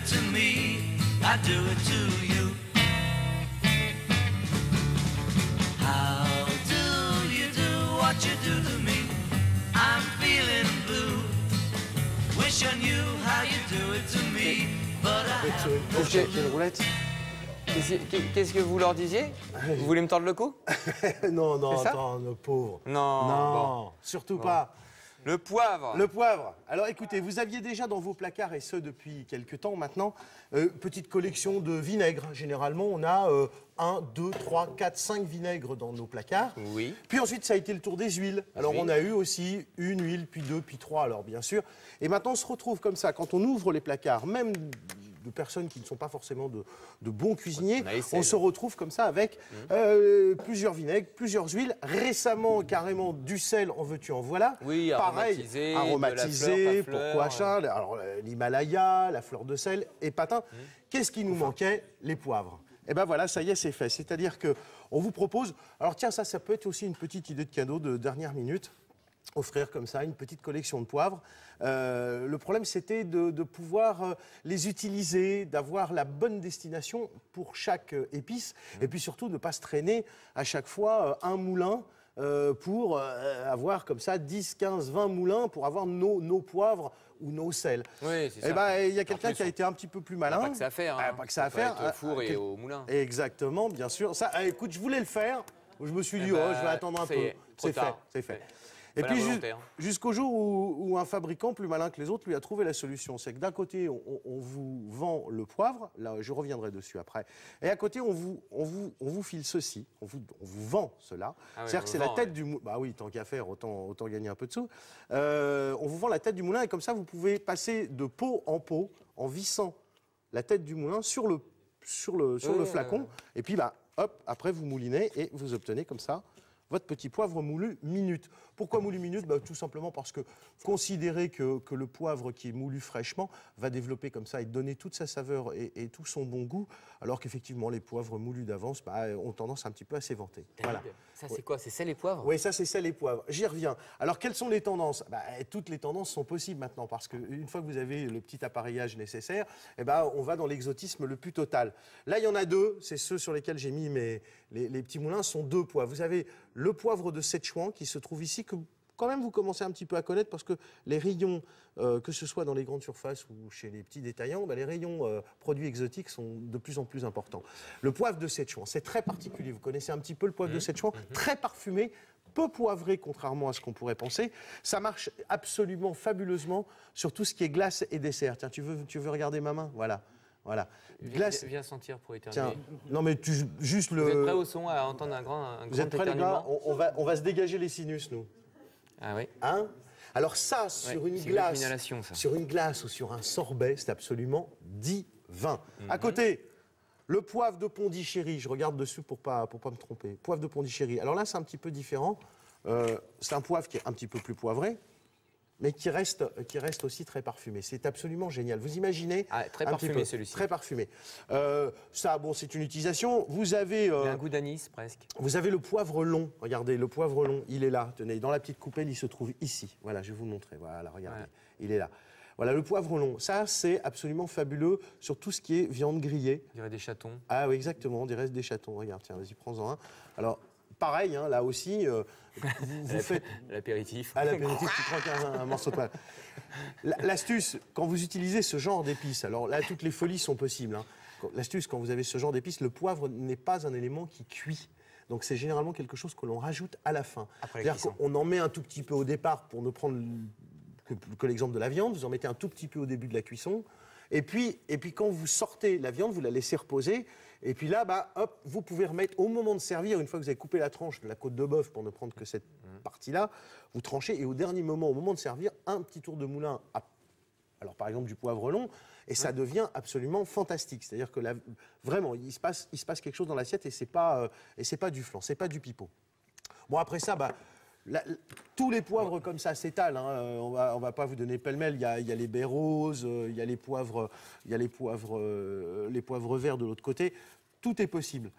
it to me, I do it to you. How do you do what you do to me? I'm feeling blue. Wish I knew how you do it to me, but I Une roulette. Qu'est-ce que vous leur disiez? Vous voulez me tordre le cou? Non, non, C'est ça? attends, nos pauvres. Non. Non, Bon. surtout Bon. pas. Le poivre. Le poivre. Alors écoutez, vous aviez déjà dans vos placards, et ce depuis quelques temps maintenant, petite collection de vinaigres. Généralement, on a 1, 2, 3, 4, 5 vinaigres dans nos placards. Oui. Puis ensuite, ça a été le tour des huiles. Alors on a eu aussi une huile, puis deux, puis trois, alors bien sûr. Et maintenant, on se retrouve comme ça, quand on ouvre les placards, même de personnes qui ne sont pas forcément de bons cuisiniers, on se retrouve comme ça avec plusieurs vinaigres, plusieurs huiles. Récemment, carrément, du sel, en veux-tu, en voilà. Oui, pareil, aromatisé, aromatisé, de la fleur, pourquoi ça. Alors l'Himalaya, la fleur de sel et patin. Qu'est-ce qui nous manquait? Les poivres. Et ben voilà, ça y est, c'est fait. C'est-à-dire que on vous propose. Alors tiens, ça peut être aussi une petite idée de cadeau de dernière minute. Offrir comme ça une petite collection de poivres. Le problème, c'était de pouvoir les utiliser, d'avoir la bonne destination pour chaque épice, et puis surtout de ne pas se traîner à chaque fois un moulin pour avoir comme ça 10, 15, 20 moulins pour avoir nos poivres ou nos sels. Oui, c'est ça. Et ben, il y a quelqu'un qui a été un petit peu plus malin. Pas que ça à faire. Hein. Pas que ça à faire. Au four et au moulin. Exactement, bien sûr. Ça, écoute, je voulais le faire. Je me suis dit, oh, je vais attendre un peu. C'est fait, c'est fait. Et puis jusqu'au jour où un fabricant plus malin que les autres lui a trouvé la solution. C'est que d'un côté, on vous vend le poivre, là je reviendrai dessus après, et à côté on vous file ceci, on vous vend cela. Ah c'est-à-dire que c'est la tête du moulin. Bah oui, tant qu'à faire, autant gagner un peu de sous. On vous vend la tête du moulin et comme ça vous pouvez passer de pot en vissant la tête du moulin sur le flacon. Et puis bah hop, après vous moulinez et vous obtenez comme ça votre petit poivre moulu minute. Pourquoi moulu minute? Tout simplement parce que considérez que le poivre qui est moulu fraîchement va développer comme ça et donner toute sa saveur et tout son bon goût, alors qu'effectivement les poivres moulus d'avance ont tendance un petit peu à s'éventer. Voilà. Ça c'est quoi? C'est sel et poivre? Oui, ça c'est sel et poivre. J'y reviens. Alors quelles sont les tendances? Toutes les tendances sont possibles maintenant parce qu'une fois que vous avez le petit appareillage nécessaire, on va dans l'exotisme le plus total. Là il y en a deux, c'est ceux sur lesquels j'ai mis les petits moulins, sont deux poivres. Vous avez le poivre de Sichuan qui se trouve ici, que quand même vous commencez un petit peu à connaître parce que les rayons, que ce soit dans les grandes surfaces ou chez les petits détaillants, les rayons produits exotiques sont de plus en plus importants. Le poivre de Sichuan, c'est très particulier. Vous connaissez un petit peu le poivre de Sichuan, très parfumé, peu poivré contrairement à ce qu'on pourrait penser. Ça marche absolument fabuleusement sur tout ce qui est glace et dessert. Tiens, tu veux regarder ma main? Voilà. Voilà. Glace. Viens sentir pour éternuer. Tiens, non mais juste le... Vous êtes prêts au son à entendre un grand Vous êtes prêts les gars? On va se dégager les sinus, nous. Ah oui. Hein? Alors ça, sur une glace ou sur un sorbet, c'est absolument divin. À côté, le poivre de Pondichéry. Je regarde dessus pour pas me tromper. Poivre de Pondichéry. Alors là, c'est un petit peu différent. C'est un poivre qui est un petit peu plus poivré, mais qui reste aussi très parfumé. C'est absolument génial. Vous imaginez? Très parfumé celui-ci. Très parfumé. Ça, bon, c'est une utilisation. Vous avez... il a un goût d'anis presque. Vous avez le poivre long. Regardez, le poivre long, il est là. Tenez, dans la petite coupelle, il se trouve ici. Voilà, je vais vous le montrer. Voilà, regardez, il est là. Voilà, le poivre long. Ça, c'est absolument fabuleux sur tout ce qui est viande grillée. On dirait des chatons. Ah oui, exactement, on dirait des chatons. Regarde, tiens, vas-y, prends-en un. Alors... Pareil, hein, là aussi, vous faites... L'apéritif. À l'apéritif, tu prends un morceau de pain. L'astuce, quand vous utilisez ce genre d'épices, alors là, toutes les folies sont possibles. Hein. L'astuce, quand vous avez ce genre d'épices, le poivre n'est pas un élément qui cuit. Donc c'est généralement quelque chose que l'on rajoute à la fin. C'est-à-dire qu'on en met un tout petit peu au départ pour ne prendre que l'exemple de la viande. Vous en mettez un tout petit peu au début de la cuisson. Et puis quand vous sortez la viande, vous la laissez reposer. Et puis là, hop, vous pouvez remettre, au moment de servir, une fois que vous avez coupé la tranche de la côte de bœuf, pour ne prendre que cette partie-là, vous tranchez et au dernier moment, au moment de servir, un petit tour de moulin, alors par exemple du poivre long, et ça devient absolument fantastique. C'est-à-dire que vraiment, il se passe quelque chose dans l'assiette et c'est pas du flan, c'est pas du pipeau. Bon, après ça, tous les poivres comme ça s'étalent. Hein. On va pas vous donner pêle-mêle. Il y a les baies roses, il y a les poivres verts de l'autre côté. Tout est possible.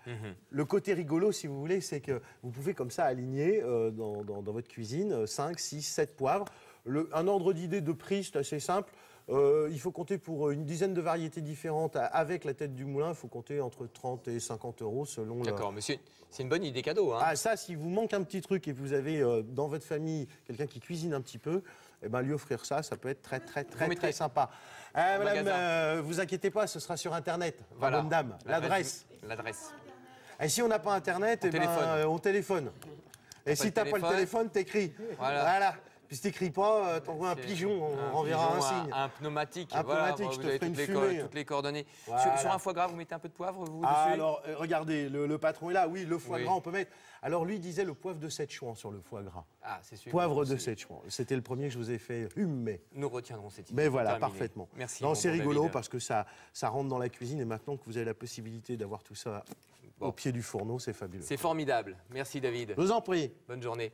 Le côté rigolo, si vous voulez, c'est que vous pouvez comme ça aligner dans votre cuisine 5, 6, 7 poivres. Un ordre d'idée de prix, c'est assez simple. Il faut compter pour une dizaine de variétés différentes avec la tête du moulin. Il faut compter entre 30 et 50 euros selon D'accord, monsieur, c'est une bonne idée cadeau. Hein. Ah, ça, si vous manque un petit truc et que vous avez dans votre famille quelqu'un qui cuisine un petit peu, eh ben, lui offrir ça, ça peut être très sympa. Madame, vous inquiétez pas, ce sera sur Internet. Voilà. Bonne dame, l'adresse. L'adresse. Et si on n'a pas Internet, on téléphone. Et si t'as pas le téléphone, t'écris. Voilà. Puis si t'écris pas, t'envoies un pigeon, on renverra un signe. Un pneumatique. Un pneumatique, je vous te avez ferai une toutes fumée. toutes les coordonnées. Voilà. Sur un foie gras, vous mettez un peu de poivre, vous, Ah, dessus? alors, regardez, le patron est là. Oui, le foie Oui. gras, on peut mettre. Alors, lui disait le poivre de Szechuan sur le foie gras. Ah, c'est sûr. Poivre de Szechuan. C'était le premier que je vous ai fait humer. Nous retiendrons cette idée. Mais voilà, Terminé. parfaitement. Merci. Non, mon c'est bon rigolo David. parce que ça rentre dans la cuisine et maintenant que vous avez la possibilité d'avoir tout ça au pied du fourneau, c'est fabuleux. C'est formidable. Merci, David. Je vous en prie. Bonne journée.